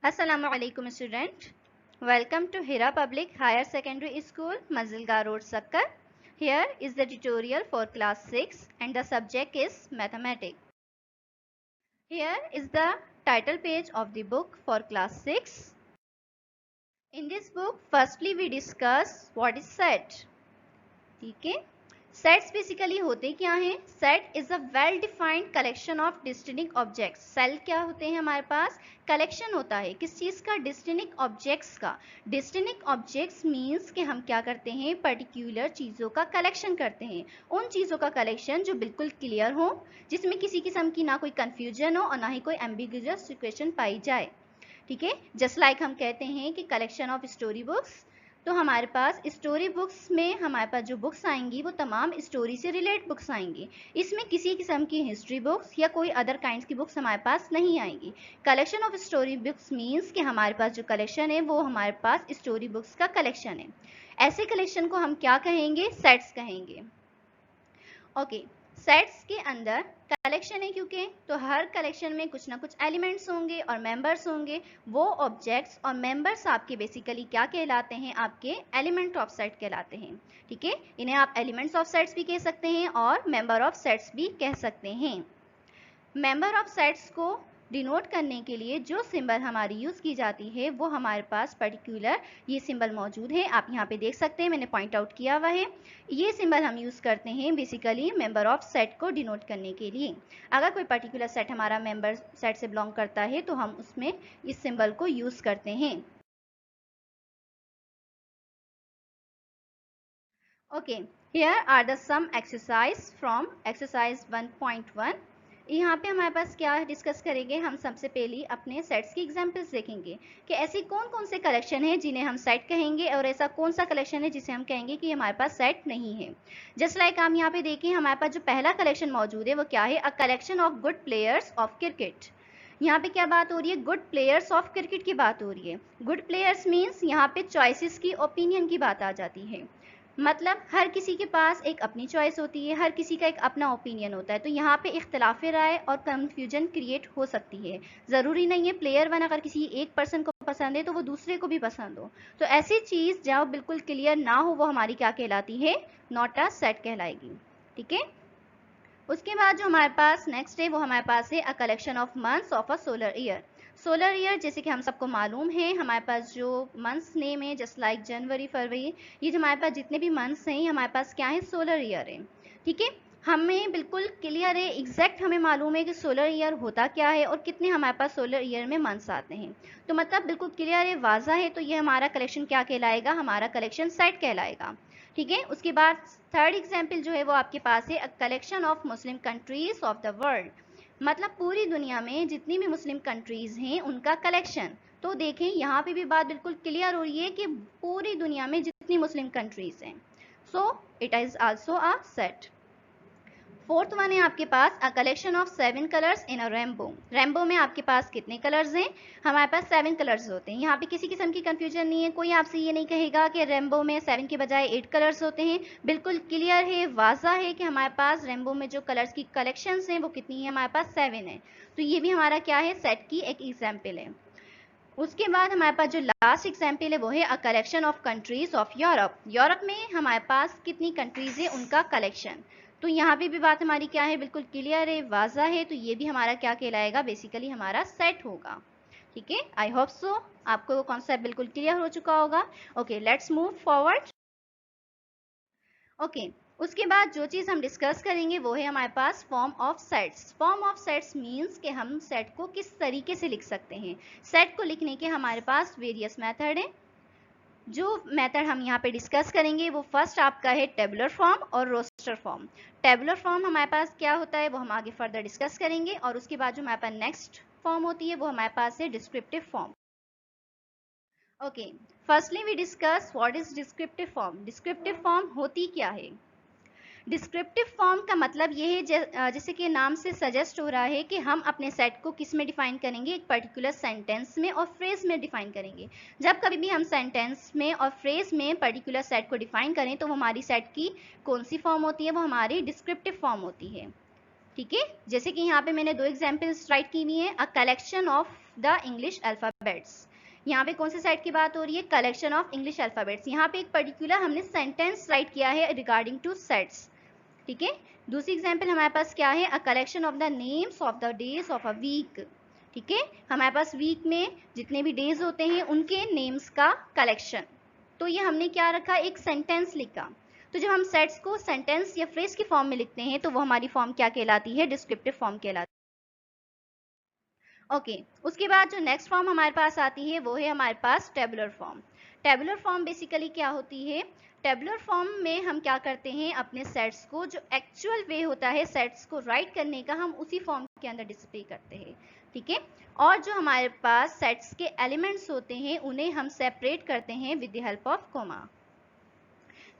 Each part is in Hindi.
Assalamualaikum student. Welcome to Hira Public Higher Secondary School, Mazilga Road, Sakkar. Here is the tutorial for class 6 and the subject is mathematics. Here is the title page of the book for class 6. In this book, firstly we discuss what is set. ठीक है, सेट्स बेसिकली होते क्या हैं? Set is a well defined collection of distinct objects. सेल क्या होते हैं हमारे पास? कलेक्शन होता है किस चीज का? डिस्टिंक्ट ऑब्जेक्ट्स का. डिस्टिंक्ट ऑब्जेक्ट्स मींस कि हम क्या करते हैं? पर्टिकुलर चीजों का कलेक्शन करते हैं. उन चीजों का कलेक्शन जो बिल्कुल क्लियर हो, जिसमें किसी किस्म की ना कोई कंफ्यूजन हो और ना ही कोई एम्बिगुअस सिचुएशन पाई जाए. ठीक है, जस्ट लाइक हम कहते हैं कि कलेक्शन ऑफ स्टोरी बुक्स. तो हमारे पास स्टोरी बुक्स में हमारे पास जो बुक्स आएंगी वो तमाम स्टोरी से रिलेटेड बुक्स आएंगी. इसमें किसी किस्म की हिस्ट्री बुक्स या कोई अदर काइंड्स की बुक्स हमारे पास नहीं आएंगी. Collection of story books means कि हमारे पास जो कलेक्शन है वो हमारे पास स्टोरी बुक्स का कलेक्शन है. ऐसे कलेक्शन को हम क्या कहेंगे? सेट्स कहेंगे. ओके, सेट्स के अंदर कलेक्शन है क्योंकि तो हर कलेक्शन में कुछ ना कुछ एलिमेंट्स होंगे और मेंबर्स होंगे. वो ऑब्जेक्ट्स और मेंबर्स आपके बेसिकली क्या कहलाते हैं? आपके एलिमेंट ऑफ सेट कहलाते हैं. ठीक है, इन्हें आप एलिमेंट्स ऑफ सेट्स भी कह सकते हैं और मेंबर ऑफ सेट्स भी कह सकते हैं. मेंबर ऑफ सेट्स को डिनोट करने के लिए जो सिंबल हमारी यूज की जाती है वो हमारे पास पर्टिकुलर ये सिंबल मौजूद है. आप यहाँ पे देख सकते हैं, मैंने पॉइंट आउट किया हुआ है. ये सिंबल हम यूज करते हैं बेसिकली मेंबर ऑफ सेट को डिनोट करने के लिए. अगर कोई पर्टिकुलर सेट हमारा मेंबर सेट से बिलोंग करता है तो हम उसमें इस सिंबल को यूज करते हैं. Okay, here are the some exercise from exercise 1.1. यहाँ पे हमारे पास क्या डिस्कस करेंगे? हम सबसे पहले अपने सेट्स की एग्जांपल्स देखेंगे कि ऐसी कौन कौन से कलेक्शन है जिन्हें हम सेट कहेंगे और ऐसा कौन सा कलेक्शन है जिसे हम कहेंगे कि हमारे पास सेट नहीं है. जस्ट लाइक हम यहाँ पे देखें, हमारे पास जो पहला कलेक्शन मौजूद है वो क्या है? A collection of good players of cricket. यहाँ पे क्या बात हो रही है? गुड प्लेयर्स ऑफ क्रिकेट की बात हो रही है. गुड प्लेयर्स मीन्स यहाँ पे चॉइसेस की, ओपिनियन की बात आ जाती है. मतलब हर किसी के पास एक अपनी चॉइस होती है, हर किसी का एक अपना ओपिनियन होता है. तो यहाँ पे इख्तिलाफ राय और कंफ्यूजन क्रिएट हो सकती है. ज़रूरी नहीं है प्लेयर वन अगर किसी एक पर्सन को पसंद है तो वो दूसरे को भी पसंद हो. तो ऐसी चीज़ जब बिल्कुल क्लियर ना हो वो हमारी क्या कहलाती है? नॉट अ सेट कहलाएगी. ठीक है, उसके बाद जो हमारे पास नेक्स्ट है वो हमारे पास है a collection of months of a solar year. Solar year जैसे कि हम सबको मालूम है, हमारे पास जो मंथ्स नेम है जस्ट लाइक जनवरी, फरवरी, ये जो हमारे पास जितने भी मंथ्स हैं हमारे पास क्या है? सोलर ईयर है. ठीक है, हमें बिल्कुल क्लियर है, एग्जैक्ट हमें मालूम है कि सोलर ईयर होता क्या है और कितने हमारे पास सोलर ईयर में मंथ्स आते हैं. तो मतलब बिल्कुल क्लियर है, वाजा है. तो ये हमारा कलेक्शन क्या कहलाएगा? हमारा कलेक्शन सेट कहलाएगा. ठीक है, उसके बाद थर्ड एग्जाम्पल जो है वो आपके पास है a collection of Muslim countries of the world. मतलब पूरी दुनिया में जितनी भी मुस्लिम कंट्रीज हैं उनका कलेक्शन. तो देखें यहाँ पे भी बात बिल्कुल क्लियर हो रही है कि पूरी दुनिया में जितनी मुस्लिम कंट्रीज हैं. So it is also a set. Fourth one है आपके पास a collection of 7 colours in a rainbow. Rainbow में आपके पास कितने कलर्स हैं? हमारे पास 7 कलर्स होते हैं. यहाँ पे किसी किस्म की कंफ्यूजन नहीं है. कोई आपसे ये नहीं कहेगा कि रेनबो में 7 के बजाय 8 कलर्स होते हैं. बिल्कुल क्लियर है, वाजा है कि हमारे पास रेनबो में जो कलर्स की कलेक्शंस हैं वो कितनी है? हमारे पास 7 है. तो ये भी हमारा क्या है? सेट की एक एग्जाम्पल है. उसके बाद हमारे पास जो लास्ट एग्जाम्पल है वो है a collection of countries of Europe. Europe में हमारे पास कितनी कंट्रीज है उनका कलेक्शन. तो यहाँ पे भी बात हमारी क्या है? बिल्कुल क्लियर है, वाजा है. तो ये भी हमारा क्या कहलाएगा? बेसिकली हमारा सेट होगा. ठीक है, आई होप सो आपको वो कॉन्सेप्ट बिल्कुल क्लियर हो चुका होगा. Okay, let's move forward. Okay, उसके बाद जो चीज़ हम डिस्कस करेंगे वो है हमारे पास form of sets. Form of sets means कि हम सेट को किस तरीके से लिख सकते हैं. सेट को लिखने के हमारे पास वेरियस मेथड हैं. जो मेथड हम यहाँ पे डिस्कस करेंगे वो फर्स्ट आपका है टेबुलर फॉर्म और रोस्टर फॉर्म. टेबुलर फॉर्म हमारे पास क्या होता है वो हम आगे फर्दर डिस्कस करेंगे. और उसके बाद जो हमारे पास नेक्स्ट फॉर्म होती है वो हमारे पास है descriptive form. Okay, firstly we discuss what is descriptive form. Descriptive form होती क्या है? डिस्क्रिप्टिव फॉर्म का मतलब ये है जैसे कि नाम से सजेस्ट हो रहा है कि हम अपने सेट को किस में डिफाइन करेंगे? एक पर्टिकुलर सेंटेंस में और फ्रेज में डिफाइन करेंगे. जब कभी भी हम सेंटेंस में और फ्रेज में पर्टिकुलर सेट को डिफाइन करें तो वो हमारी सेट की कौन सी फॉर्म होती है? वो हमारी डिस्क्रिप्टिव फॉर्म होती है. ठीक है, जैसे कि यहाँ पे मैंने 2 एग्जाम्पल्स राइट की हुई हैं. अ collection of the English alphabet alphabets. यहाँ पे कौन से सेट की बात हो रही है? Collection of English alphabets. यहाँ पे एक पर्टिकुलर हमने सेंटेंस राइट किया है रिगार्डिंग टू सेट्स, ठीक है। दूसरी एग्जांपल हमारे पास क्या है? A collection of the names of the days of a week, ठीक है। हमारे पास वीक में जितने भी डेज होते हैं उनके नेम्स का कलेक्शन। तो ये हमने क्या रखा? एक सेंटेंस लिखा। तो जब हम सेट्स को सेंटेंस या फ्रेज की फॉर्म में लिखते हैं तो वो हमारी फॉर्म क्या कहलाती है? डिस्क्रिप्टिव फॉर्म कहलाती है। ओके, उसके बाद जो नेक्स्ट फॉर्म हमारे पास आती है वो है हमारे पास tabular form. Tabular form basically क्या होती है? टेबुलर फॉर्म में हम क्या करते हैं? अपने सेट्स को, जो एक्चुअल वे होता है सेट्स को राइट करने का, हम उसी फॉर्म के अंदर डिस्प्ले करते हैं, ठीक है। और जो हमारे पास सेट्स के एलिमेंट्स होते हैं उन्हें हम सेपरेट करते हैं with the help of comma.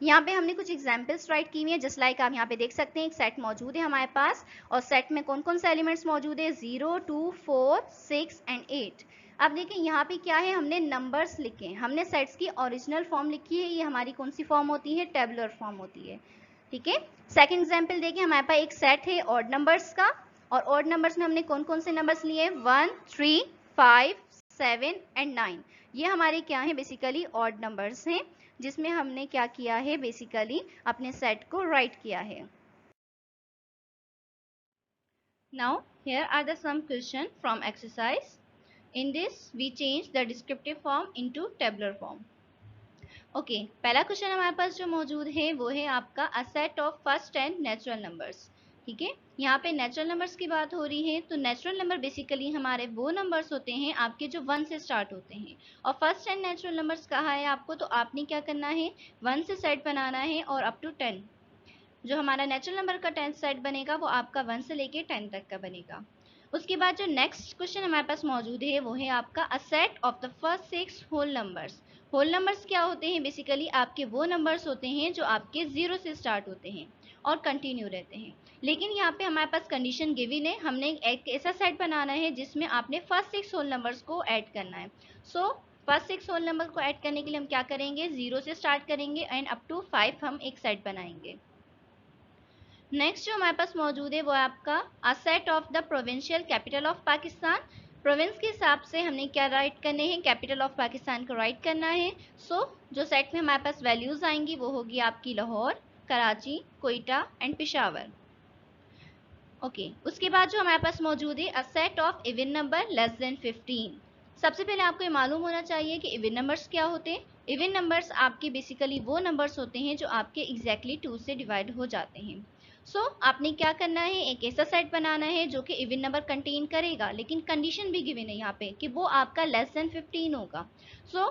यहाँ पे हमने कुछ एग्जाम्पल्स राइट की हुई है, जस्ट लाइक आप यहाँ पे देख सकते हैं एक सेट मौजूद है हमारे पास, और सेट में कौन कौन से एलिमेंट्स मौजूद है? 0, 2, 4, 6 एंड 8। अब देखिए यहाँ पे क्या है? हमने नंबर्स लिखे, हमने सेट्स की ओरिजिनल फॉर्म लिखी है। ये हमारी कौन सी फॉर्म होती है? टेबुलर फॉर्म होती है, ठीक है। सेकेंड एग्जाम्पल देखिए, हमारे पास एक सेट है ऑड नंबर्स का, और ऑड नंबर्स में हमने कौन कौन से नंबर्स लिए? 1, 3, 5, 7 एंड 9। ये हमारे क्या है? बेसिकली ऑड नंबर्स हैं, जिसमें हमने क्या किया है? बेसिकली अपने सेट को राइट किया है। Now here are the some question from exercise. In this we change the descriptive form into tabular form. Okay, पहला क्वेश्चन हमारे पास जो मौजूद है वो है आपका a set of first 10 natural numbers, ठीक है। यहाँ पे नेचुरल नंबर्स की बात हो रही है, तो नेचुरल नंबर बेसिकली हमारे वो नंबर्स होते हैं आपके जो 1 से स्टार्ट होते हैं, और फर्स्ट 10 नेचुरल नंबर्स कहा है आपको, तो आपने क्या करना है? 1 से सेट बनाना है और अप टू 10। जो हमारा नेचुरल नंबर का 10th सेट बनेगा वो आपका 1 से लेके 10 तक का बनेगा। उसके बाद जो नेक्स्ट क्वेश्चन हमारे पास मौजूद है वो है आपका a set of the first 6 whole numbers. Whole numbers क्या होते हैं? बेसिकली आपके वो नंबर्स होते हैं जो आपके 0 से स्टार्ट होते हैं और कंटिन्यू रहते हैं। लेकिन यहाँ पे हमारे पास कंडीशन गिवन है, हमने एक ऐसा सेट बनाना है जिसमें आपने फर्स्ट 6 होल नंबर्स को ऐड करना है। सो फर्स्ट 6 होल नंबर को ऐड करने के लिए हम क्या करेंगे? 0 से स्टार्ट करेंगे एंड अप टू 5 हम एक सेट बनाएंगे। नेक्स्ट जो हमारे पास मौजूद है वो है आपका a set of the provincial capital of Pakistan. Province के हिसाब से हमने क्या राइट करने हैं? कैपिटल ऑफ पाकिस्तान को राइट करना है। सो जो सेट में हमारे पास वैल्यूज आएंगी वो होगी आपकी लाहौर, कराची, कोयटा एंड पेशावर। ओके, उसके बाद जो हमारे पास मौजूद है अ set of even number less than 15। सबसे पहले आपको ये मालूम होना चाहिए कि इवन नंबर्स क्या होते हैं। इवन नंबर्स आपके बेसिकली वो नंबर्स होते हैं जो आपके एग्जैक्टली 2 से डिवाइड हो जाते हैं। आपने क्या करना है? एक ऐसा सेट बनाना है जो कि इवन नंबर कंटेन करेगा, लेकिन कंडीशन भी गिवन है यहाँ पे कि वो आपका लेस देन 15 होगा।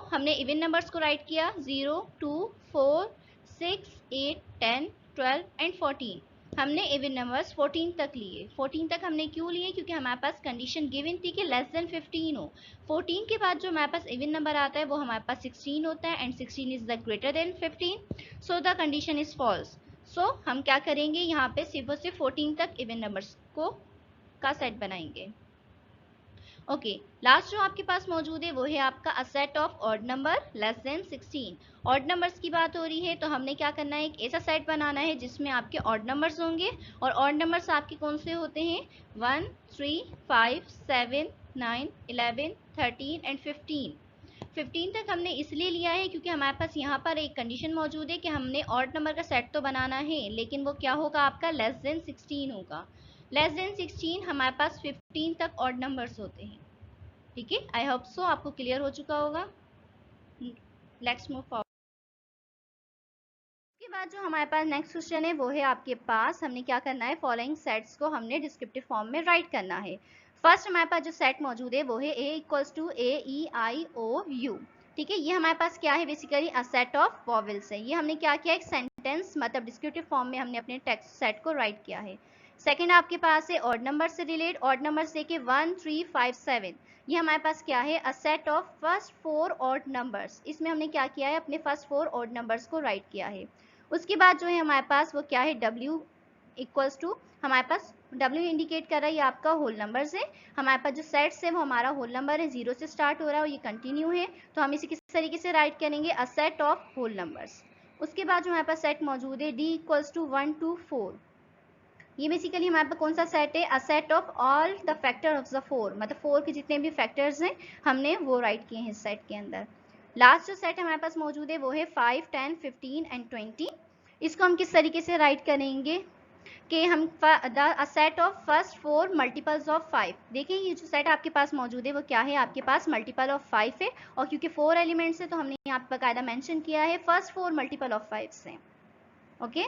हमने इवन नंबर्स को राइट किया 0, 2, 4, 6, 8, 10, 12 एंड 14। हमने इवन नंबर्स 14 तक लिए। 14 तक हमने क्यों लिए? क्योंकि हमारे पास कंडीशन गिवन थी कि लेस देन 15 हो। 14 के बाद जो हमारे पास इवन नंबर आता है वो हमारे पास 16 होता है, and 16 is the greater than 15, so the condition is false. हम क्या करेंगे? यहाँ पे सिर्फ और सिर्फ 14 तक इवन नंबर्स को का सेट बनाएंगे। ओके, लास्ट जो आपके पास मौजूद है वो है आपका a set of odd number less than 16। Odd numbers की बात हो रही है, तो हमने क्या करना है? एक ऐसा सेट बनाना है जिसमें आपके ऑड नंबर्स होंगे, और ऑड नंबर्स आपके कौन से होते हैं? 1, 3, 5, 7, 9, 11, 13 एंड 15। 15 तक हमने इसलिए लिया है क्योंकि हमारे पास यहाँ पर एक कंडीशन मौजूद है कि हमने ऑड नंबर का सेट तो बनाना है, लेकिन वो क्या होगा? आपका लेस देन 16 होगा। लेस देन 16 हमारे पास 15 तक ऑड नंबर्स होते हैं, ठीक है। आई होप सो आपको क्लियर हो चुका होगा। Let's move forward. उसके बाद जो हमारे पास नेक्स्ट क्वेश्चन है वो है आपके पास, हमने क्या करना है? फॉलोइंग सेट्स को हमने डिस्क्रिप्टिव फॉर्म में राइट करना है। फर्स्ट हमारे पास जो सेट मौजूद है वो है a equals to a e i o u, ठीक है। ये हमारे पास क्या है? Basically a set of vowels है। ये हमने क्या किया? एक सेंटेंस मतलब डिस्क्रिप्टिव फॉर्म में हमने अपने टेक्स्ट सेट को राइट किया है। सेकेंड आपके पास है ऑड नंबर से रिलेट। ऑड नंबर देखिए 1, 3, 5, 7। ये हमारे पास क्या है? अ set of first 4 odd numbers. इसमें हमने क्या किया है? अपने फर्स्ट 4 ऑड नंबर्स को राइट किया है। उसके बाद जो है हमारे पास वो क्या है? W इक्वल्स टू, हमारे पास W इंडिकेट कर रहा है ये आपका होल नंबर्स है। हमारे पास जो सेट्स है वो हमारा होल नंबर है, 0 से स्टार्ट हो रहा है और ये कंटिन्यू है, तो हम इसे किस तरीके से राइट करेंगे? A set of whole numbers. उसके बाद जो हमारे पास सेट मौजूद है D इक्वल्स टू 1 to 4। ये बेसिकली हमारे पास कौन सा सेट है, अ set of all the factor of the 4, मतलब 4 के जितने भी फैक्टर्स हैं हमने वो राइट किए हैं इस सेट के अंदर। लास्ट जो सेट हमारे पास मौजूद है वो है 5, 10, 15 एंड 20। इसको हम किस तरीके से राइट करेंगे कि हम the set of first 4 multiples of 5। देखिए ये जो सेट आपके पास मौजूद है वो क्या है, आपके पास मल्टीपल ऑफ 5 है, और क्योंकि 4 एलिमेंट्स है तो हमने यहाँ पर बाकायदा मेंशन किया है फर्स्ट 4 मल्टीपल ऑफ 5 से। ओके,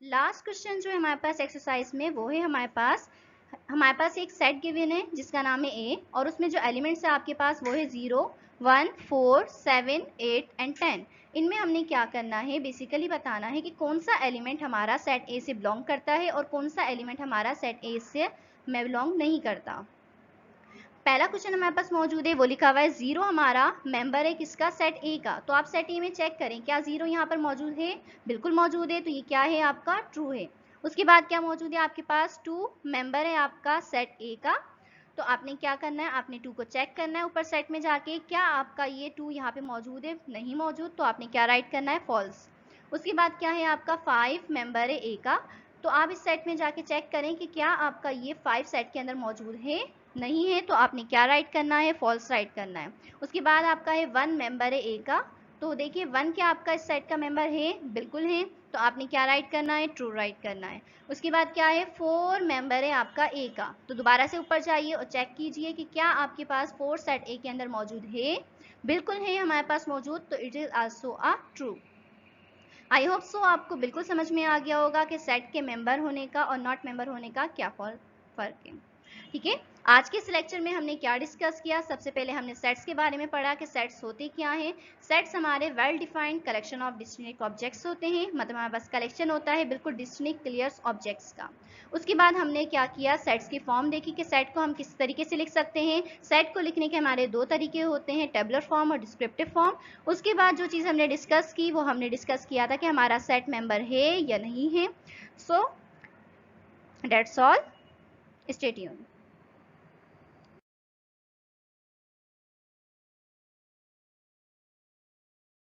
लास्ट क्वेश्चन जो है हमारे पास एक्सरसाइज में वो है हमारे पास एक सेट गिवन है जिसका नाम है ए, और उसमें जो एलिमेंट्स है आपके पास वो है 0, 1, 4, 7, 8 एंड 10। इनमें हमने क्या करना है, बेसिकली बताना है कि कौन सा एलिमेंट हमारा सेट ए से बिलोंग करता है और कौन सा एलिमेंट हमारा सेट ए से बिलोंग नहीं करता। पहला क्वेश्चन हमारे पास मौजूद है, वो लिखा हुआ है 0 हमारा मेंबर है किसका, सेट ए का। तो आप सेट ए में चेक करें क्या 0 यहाँ पर मौजूद है, बिल्कुल मौजूद है, तो ये क्या है आपका ट्रू है। उसके बाद क्या मौजूद है आपके पास, 2 मेंबर है आपका सेट ए का। तो आपने क्या करना है, आपने 2 को चेक करना है ऊपर सेट में जाके, क्या आपका ये 2 यहाँ पे मौजूद है, नहीं मौजूद, तो आपने क्या राइट करना है, फॉल्स। उसके बाद क्या है आपका 5 मेंबर है ए का। तो आप इस सेट में जाके चेक करें कि क्या आपका ये 5 सेट के अंदर मौजूद है, नहीं है, तो आपने क्या राइट करना है, फॉल्स राइट करना है। उसके बाद आपका है 1 मेंबर है ए का। तो देखिए 1 क्या आपका इस सेट का मेंबर है, बिल्कुल है, तो आपने क्या राइट करना है, ट्रू राइट करना है। उसके बाद क्या है 4 मेंबर है आपका ए का। तो दोबारा से ऊपर जाइए और चेक कीजिए कि क्या आपके पास 4 सेट ए के अंदर मौजूद है, बिल्कुल है हमारे पास मौजूद, तो it is also a true. I hope so आपको बिल्कुल समझ में आ गया होगा कि सेट के मेंबर होने का और नॉट मेंबर होने का क्या फर्क है। ठीक है, आज के इस लेक्चर में हमने क्या डिस्कस किया, सबसे पहले हमने सेट्स के बारे में पढ़ा कि सेट्स होते क्या हैं। सेट्स हमारे well defined collection of distinct objects होते हैं, मतलब हमारे पास कलेक्शन होता है बिल्कुल डिस्टिंक्ट क्लियर ऑब्जेक्ट्स का। उसके बाद हमने क्या किया, सेट्स की फॉर्म देखी कि सेट को हम किस तरीके से लिख सकते हैं। सेट को लिखने के हमारे 2 तरीके होते हैं, टेबुलर फॉर्म और डिस्क्रिप्टिव फॉर्म। उसके बाद जो चीज़ हमने डिस्कस की वो हमने डिस्कस किया था कि हमारा सेट मेंबर है या नहीं है। So that's all, stay tuned.